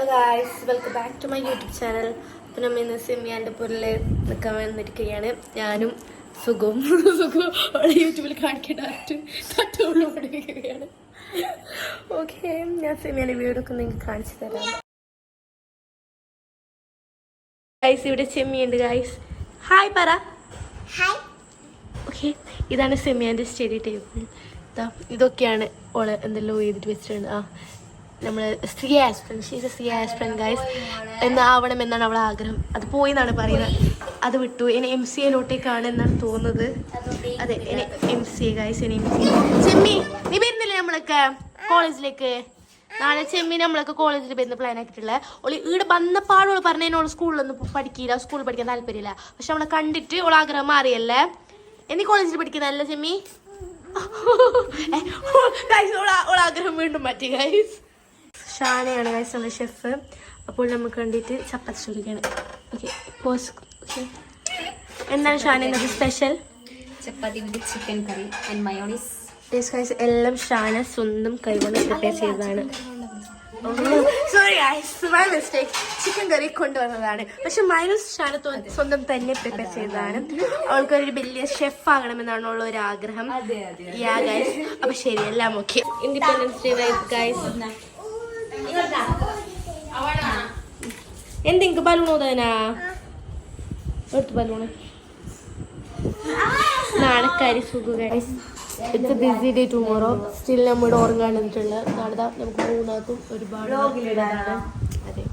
Guys, welcome back to my YouTube channel. അപ്പം നമ്മൾ ഇന്ന് സിമിയാൻ്റെ പുറയിൽ നിൽക്കാൻ വന്നിരിക്കുകയാണ്. ഞാനും സുഖവും യൂട്യൂബിൽ കാണിക്കേണ്ടതായിട്ട് തട്ടുകൊണ്ടുകൊണ്ടിരിക്കുകയാണ്. ഓക്കെ, ഞാൻ സിമിയാൻ്റെ വീടൊക്കെ നിങ്ങൾക്ക് കാണിച്ചു തരാം. ഗൈസ്, ഇവിടെ ചെമ്മിയുണ്ട്. ഗൈസ് ഹായ് പറ. ഹായ്. ഓക്കെ, ഇതാണ് സെമിയാൻ്റെ സ്റ്റഡി ടേബിൾ. ഇതൊക്കെയാണ് ഓള് എന്തെല്ലോ എഴുതിട്ട് വെച്ചിട്ടുണ്ട്. നമ്മൾ സി ആസ്പ്രൻ ഗൈസ് എന്നാവണം എന്നാണ് അവളെ ആഗ്രഹം. അത് പോയി എന്നാണ് പറയുന്നത്. അത് വിട്ടു. ഇനി MCAയിലോട്ടേക്കാണ് എന്നാണ് തോന്നുന്നത്. അതെ, ഇനി MCA ഗൈസ്. ഇനി ചെമ്മി നീ വരുന്നില്ലേ നമ്മളൊക്കെ കോളേജിലേക്ക്? നാളെ ചെമ്മി നമ്മളൊക്കെ കോളേജിൽ വരുന്ന പ്ലാൻ ആക്കിയിട്ടുള്ള. ഓള് ഇവിടെ വന്നപ്പാട് ഓള് പറഞ്ഞതിനോള് സ്കൂളിലൊന്നും പഠിക്കില്ല, സ്കൂളിൽ പഠിക്കാൻ താല്പര്യമില്ല. പക്ഷെ നമ്മളെ കണ്ടിട്ട് ഓളെ ആഗ്രഹം മാറിയല്ലേ. എന്നീ കോളേജിൽ പഠിക്കുന്നതല്ലേ ചെമ്മി? ഓളാഗ്രഹം വീണ്ടും മാറ്റി ഗൈസ്. ഷാനയാണ് ഗൈസ് നമ്മുടെ ഷെഫ്. അപ്പോൾ നമുക്ക് വേണ്ടിയിട്ട് ചപ്പാത്തി ചോദിക്കുകയാണ്. Okay, pose. ഓക്കെ, എന്താണ് ഷാന ഇന്നത്തെ special? Chapati with chicken curry and mayonnaise. Yes guys, എല്ലാം ഷാന സ്വന്തം കൈകൊണ്ട് പ്രിപ്പയർ ചെയ്തതാണ്. Sorry guys, my mistake. Chicken curry കൊണ്ടുവന്നതാണ്. പക്ഷെ മൈനസ് ഷാന സ്വന്തം തന്നെ പ്രിപ്പയർ ചെയ്തതാണ്. അവൾക്കൊരു വലിയ ഷെഫ് ആകണമെന്നാണ് ഉള്ള ഒരു ആഗ്രഹം. യാ ഗൈസ്, അപ്പൊ ശരി, എല്ലാം ഓക്കെ. Independence day guys. എന്തെങ്കിലും ബലൂൺ ഓതാനാ എടുത്ത് ബലൂണ്. നാളെ കരി Sukhu guys. It's A B C day tomorrow. Still നമ്മുടെ ഉറങ്ങാണ്ടിട്ടുള്ള നാളെ നമുക്ക് മൂന്നാക്കും ഒരുപാട്. അതെ,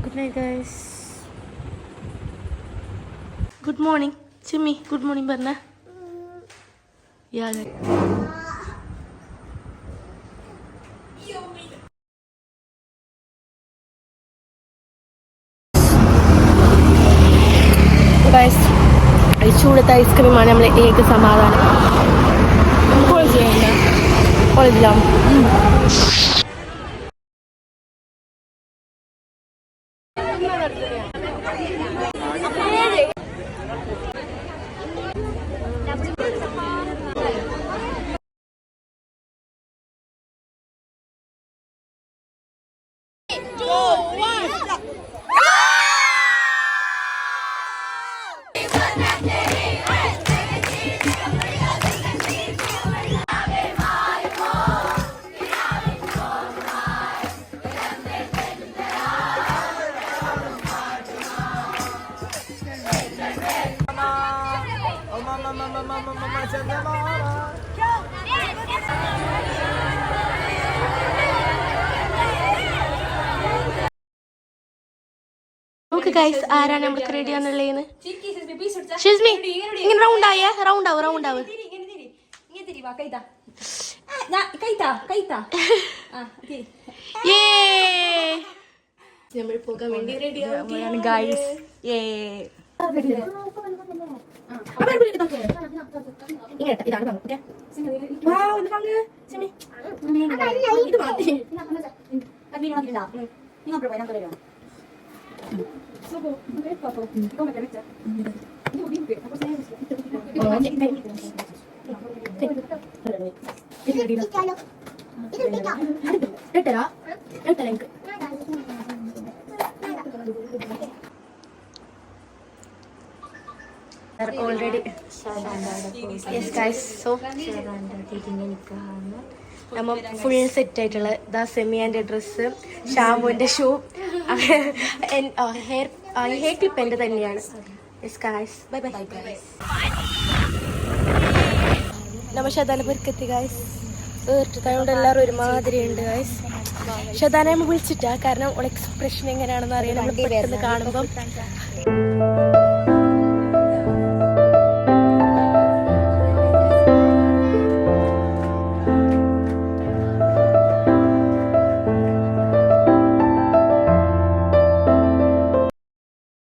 good night guys. Good morning ചിമ്മി. ഗുഡ് മോർണിംഗ് പറഞ്ഞ. യാ ഗൈസ്, ചൂടത്തെ ഐസ്ക്രീമാണ് നമ്മളെ ഏക സമാധാനം. കോളേജിലാണ്. ഓക്കെ ഗൈസ്, ആരാണ് നമ്മൾക്ക് റെഡി ആണെന്നുള്ളതെന്ന്? ഷിസ്മി, ഇങ്ങനെ റൗണ്ട് ആയേ. റൗണ്ട് ആവും. നമ്മൾ പോകാൻ വേണ്ടി റെഡി ആവുകയാണ് guys. Already yes guys. So നമ്മ ഫുൾ സെറ്റ് ആയിട്ടുള്ള ദാ സെമിയാൻ്റെ ഡ്രസ്സ്, ഷാമ്പുവിൻ്റെ ഷൂ, ഹെയർ ക്ലിപ്പ് എൻ്റെ തന്നെയാണ്. Yes guys, bye bye. നമ്മ ഷദാനപുരക്കെത്തി ഗൈസ്. ഏർട്ടത്തായോണ്ട് എല്ലാവരും ഒരുമാതിരി ഉണ്ട് ഗൈസ്. ഷദാനെ നമ്മൾ വിളിച്ചിട്ടാ, കാരണം ഓൾ എക്സ്പ്രഷൻ എങ്ങനെയാണെന്ന് അറിയാൻ നമ്മൾ പെട്ടെന്ന് കാണുമ്പം.